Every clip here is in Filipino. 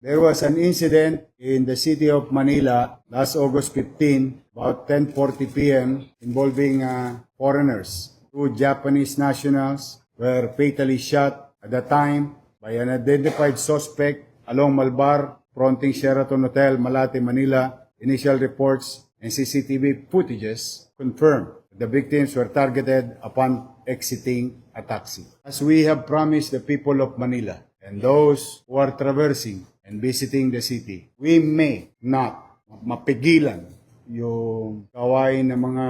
There was an incident in the city of Manila last August 15, about 10:40 p.m. involving foreigners. Two Japanese nationals were fatally shot at the time by an identified suspect along Malbar, fronting Sheraton Hotel, Malate, Manila. Initial reports and CCTV footages confirmed the victims were targeted upon exiting a taxi. As we have promised the people of Manila and those who are traversing and visiting the city, we may not mapigilan yung gawain ng mga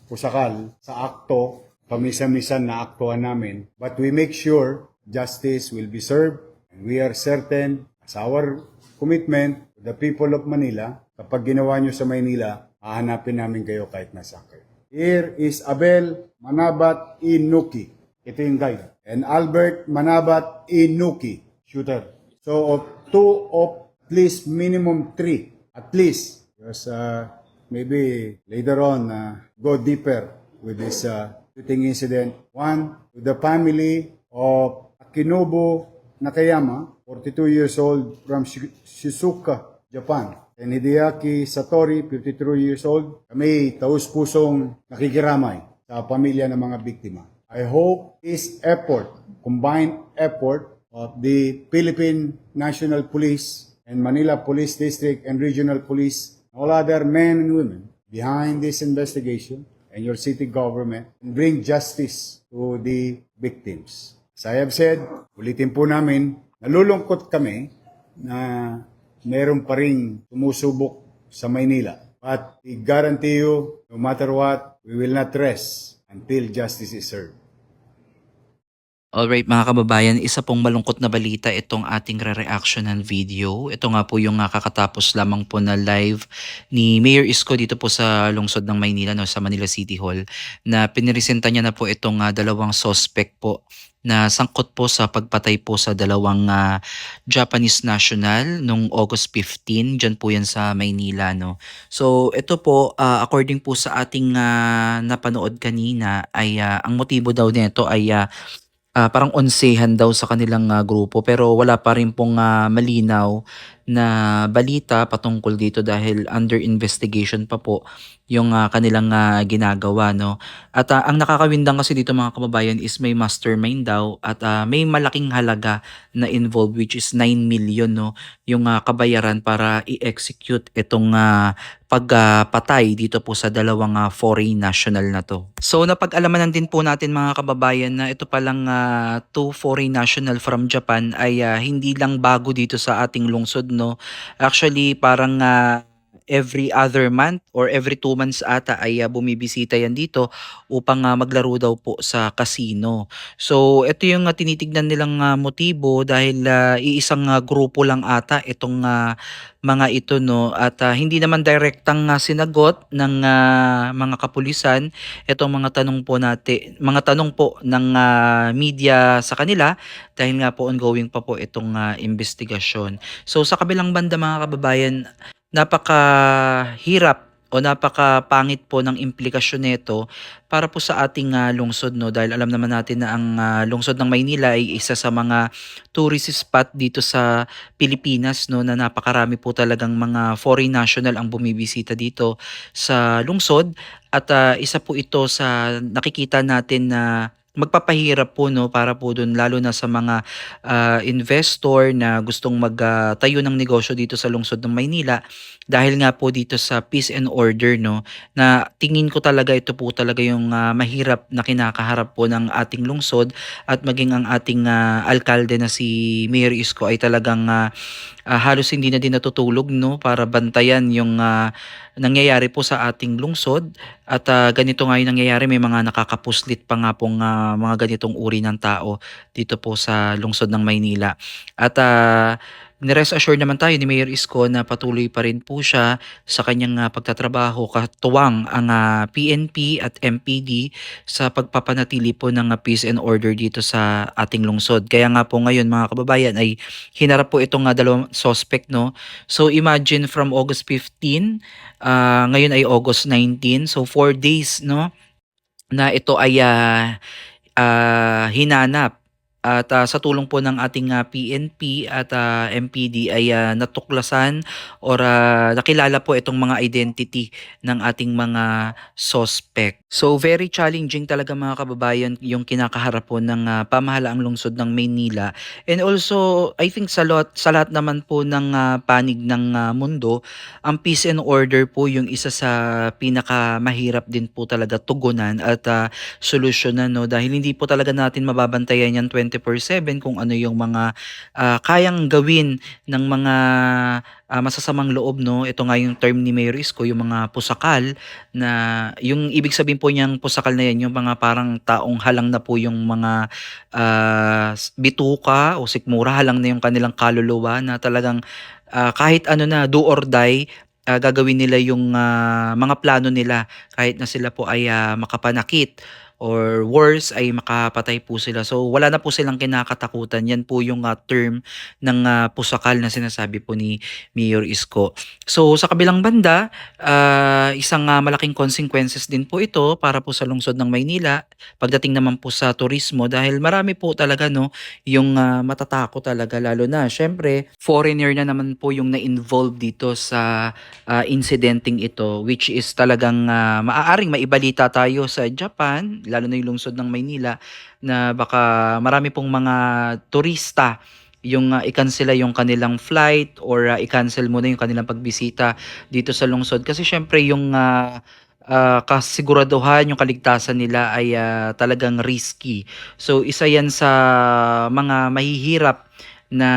pusakal sa akto, pamisa-misan na aktuhan namin, but we make sure justice will be served, and we are certain as our commitment to the people of Manila, kapag ginawa nyo sa Maynila, hahanapin namin kayo kahit nasa kayo. Here is Abel Manabat Inuki. Ito yung guide. And Albert Manabat Inuki, shooter. So of two of at least minimum three, at least, because maybe later on go deeper with this shooting incident. One, to the family of Akinobu Nakayama, 42 years old from Shizuoka, Japan. And Hideaki Satori, 53 years old. Kami taus-pusong nakikiramay sa pamilya ng mga biktima. I hope this effort, combined effort of the Philippine National Police and Manila Police District and Regional Police, all other men and women behind this investigation and your city government, and bring justice to the victims. As I have said, ulitin po namin, nalulungkot kami na meron pa ring sumusubok sa Maynila. But I guarantee you, no matter what, we will not rest until justice is served. Alright mga kababayan, isa pong malungkot na balita itong ating re-reactionan video. Ito nga po yung kakatapos lamang po na live ni Mayor Isko dito po sa lungsod ng Maynila, no, sa Manila City Hall, na piniresenta niya na po itong dalawang suspect po na sangkot po sa pagpatay po sa dalawang Japanese national nung August 15, dyan po yan sa Maynila. No? So ito po, according po sa ating napanood kanina, ay ang motibo daw nito ay parang onsehan daw sa kanilang grupo, pero wala pa rin pong malinaw na balita patungkol dito dahil under investigation pa po yung kanilang ginagawa, no. At ang nakakawindang kasi dito mga kababayan is may mastermind daw at may malaking halaga na involved, which is 9 million, no, yung kabayaran para i-execute itong pagpatay dito po sa dalawang foreign national na to. So napag-alamanan din po natin mga kababayan na ito palang two foreign national from Japan ay hindi lang bago dito sa ating lungsod, no. Actually parang every other month or every 2 months ata ay bumibisita yan dito upang maglaro daw po sa casino. So ito yung tinitignan nilang motibo dahil iisang grupo lang ata itong mga ito, no, at hindi naman direktang sinagot ng mga kapulisan itong mga tanong po natin, mga tanong po ng media sa kanila dahil nga po ongoing pa po itong investigasyon. So sa kabilang banda mga kababayan, napakahirap o napakapangit po ng implikasyon nito para po sa ating lungsod, no, dahil alam naman natin na ang lungsod ng Maynila ay isa sa mga tourist spot dito sa Pilipinas, no, na napakarami po talagang mga foreign national ang bumibisita dito sa lungsod at isa po ito sa nakikita natin na magpapahirap po, no, para po doon lalo na sa mga investor na gustong magtayo ng negosyo dito sa lungsod ng Maynila dahil nga po dito sa peace and order, no, na tingin ko talaga ito po talaga yung mahirap na kinakaharap po ng ating lungsod at maging ang ating alkalde na si Mayor Isko ay talagang halos hindi na din natutulog, no, para bantayan yung nangyayari po sa ating lungsod at ganito nga yung nangyayari, may mga nakakapuslit pa nga pong mga ganitong uri ng tao dito po sa lungsod ng Maynila. At ni-rest assured naman tayo ni Mayor Isko na patuloy pa rin po siya sa kanyang pagtatrabaho, katuwang ang PNP at MPD sa pagpapanatili po ng peace and order dito sa ating lungsod. Kaya nga po ngayon mga kababayan ay hinarap po itong dalawang suspect, no. So imagine from August 15, ngayon ay August 19, so 4 days, no, na ito ay hinanap At sa tulong po ng ating PNP at MPD ay natuklasan or nakilala po itong mga identity ng ating mga suspect. So very challenging talaga mga kababayan yung kinakaharap po ng pamahalaang lungsod ng Maynila. And also I think sa lahat naman po ng panig ng mundo, ang peace and order po yung isa sa pinakamahirap din po talaga tugunan at solusyonan, no, dahil hindi po talaga natin mababantayan yan 24/7 kung ano yung mga kayang gawin ng mga masasamang loob, no. Ito nga yung term ni Mayor Isko, yung mga pusakal, na yung ibig sabihin po niyang pusakal na yan, yung mga parang taong halang na po yung mga bituka o sikmura, halang na yung kanilang kaluluwa, na talagang kahit ano na, do or die, gagawin nila yung mga plano nila kahit na sila po ay makapanakit or worse ay makapatay po sila. So wala na po silang kinakatakutan. Yan po yung term ng pusakal na sinasabi po ni Mayor Isko. So sa kabilang banda, isang malaking consequences din po ito para po sa lungsod ng Maynila pagdating naman po sa turismo, dahil marami po talaga, no, yung matatakot talaga, lalo na syempre foreigner na naman po yung na-involve dito sa incidenting ito, which is talagang maaaring maibalita tayo sa Japan, lalo na yung lungsod ng Maynila, na baka marami pong mga turista yung i-cancel yung kanilang flight or i-cancel muna yung kanilang pagbisita dito sa lungsod, kasi syempre yung kasiguraduhan, yung kaligtasan nila ay talagang risky. So isa yan sa mga mahihirap na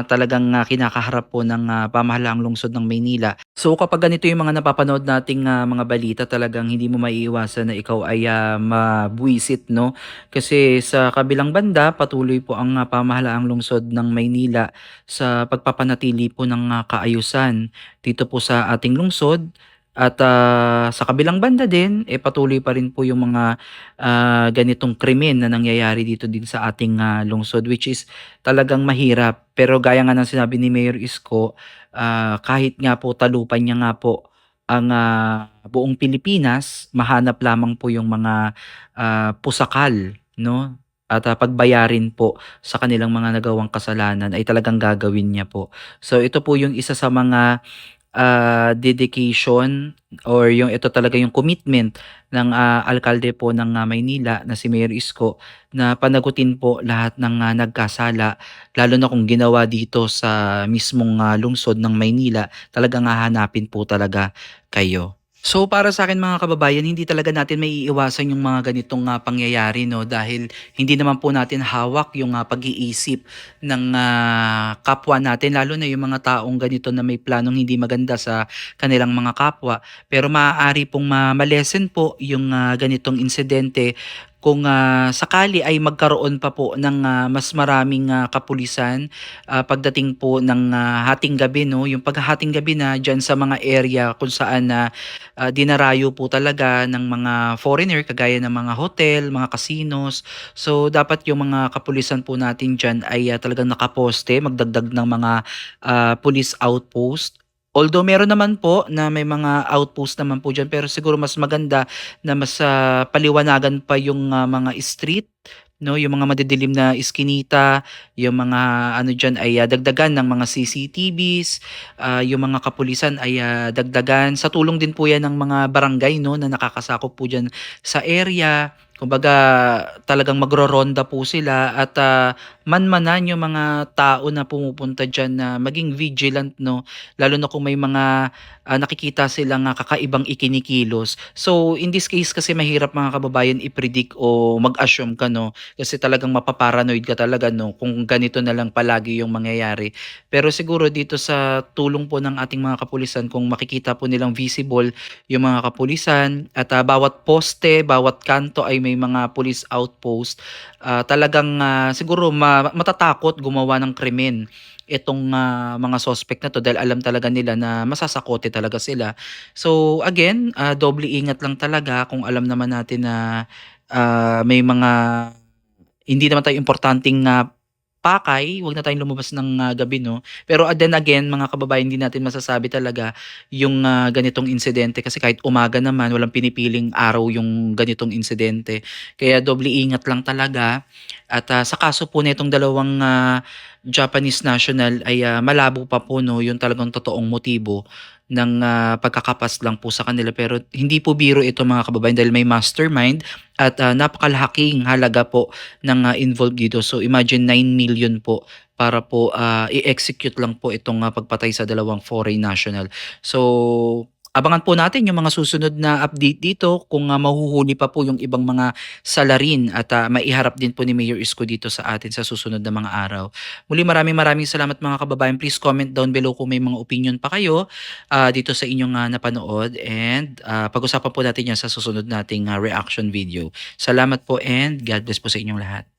talagang kinakaharap po ng pamahalaang lungsod ng Maynila. So kapag ganito yung mga napapanood nating mga balita, talagang hindi mo maiiwasan na ikaw ay mabwisit, no? Kasi sa kabilang banda, patuloy po ang pamahalaang lungsod ng Maynila sa pagpapanatili po ng kaayusan dito po sa ating lungsod. At sa kabilang banda din, patuloy pa rin po yung mga ganitong krimen na nangyayari dito din sa ating lungsod, which is talagang mahirap. Pero gaya nga ng sinabi ni Mayor Isko, kahit nga po talupan niya nga po ang buong Pilipinas, mahanap lamang po yung mga pusakal, no? At pagbayarin po sa kanilang mga nagawang kasalanan ay talagang gagawin niya po. So ito po yung isa sa mga dedication, or yung ito talaga yung commitment ng alkalde po ng Maynila na si Mayor Isko, na panagutin po lahat ng nagkasala, lalo na kung ginawa dito sa mismong lungsod ng Maynila, talagang hahanapin po talaga kayo. So para sa akin mga kababayan, hindi talaga natin maiiwasan yung mga ganitong pangyayari, no, dahil hindi naman po natin hawak yung pag-iisip ng kapwa natin, lalo na yung mga taong ganito na may planong hindi maganda sa kanilang mga kapwa. Pero maaari pong malesen po yung ganitong insidente kung sakali ay magkaroon pa po ng mas maraming kapulisan pagdating po ng hating gabi, no, yung paghahating gabi na diyan sa mga area kung saan dinarayo po talaga ng mga foreigner, kagaya ng mga hotel, mga casinos. So dapat yung mga kapulisan po natin diyan ay talagang nakaposte, magdagdag ng mga police outpost. Although meron naman po na may mga outpost naman po diyan, pero siguro mas maganda na mas paliwanagan pa yung mga street, no, yung mga madidilim na iskinita, yung mga ano diyan ay dagdagan ng mga CCTVs, yung mga kapulisan ay dagdagan. Sa tulong din po yan ng mga barangay, no, na nakakasakop po diyan sa area. Kumbaga talagang magroronda po sila at manmanan yung mga tao na pumupunta diyan na maging vigilant, no, lalo na kung may mga nakikita silang kakaibang ikinikilos. So in this case kasi mahirap mga kababayan i-predict o mag-assume ka, no, kasi talagang mapaparanoid ka talaga, no, kung ganito na lang palagi yung mangyayari. Pero siguro dito sa tulong po ng ating mga kapulisan, kung makikita po nilang visible yung mga kapulisan at bawat poste, bawat kanto ay may mga police outpost, talagang siguro matatakot gumawa ng krimen itong mga suspect na to, dahil alam talaga nila na masasakote talaga sila. So again, doble ingat lang talaga kung alam naman natin na may mga hindi naman tayo importanteng pakay, wag na tayong lumabas ng gabi, no? Pero then again, mga kababayan, hindi natin masasabi talaga yung ganitong insidente kasi kahit umaga naman, walang pinipiling araw yung ganitong insidente. Kaya doble ingat lang talaga. At sa kaso po nitong dalawang Japanese national ay malabo pa po, no, yung talagang totoong motibo ng pagkakapas lang po sa kanila. Pero hindi po biro ito, mga kababayan, dahil may mastermind at napakalaking halaga po ng involved dito. So imagine 9 million po para po i-execute lang po itong pagpatay sa dalawang foreign national. So abangan po natin yung mga susunod na update dito kung mahuhuli pa po yung ibang mga salarin at maiharap din po ni Mayor Isko dito sa atin sa susunod na mga araw. Muli, maraming salamat, mga kababayan. Please comment down below kung may mga opinion pa kayo dito sa inyong napanood, and pag-usapan po natin yan sa susunod nating reaction video. Salamat po and God bless po sa inyong lahat.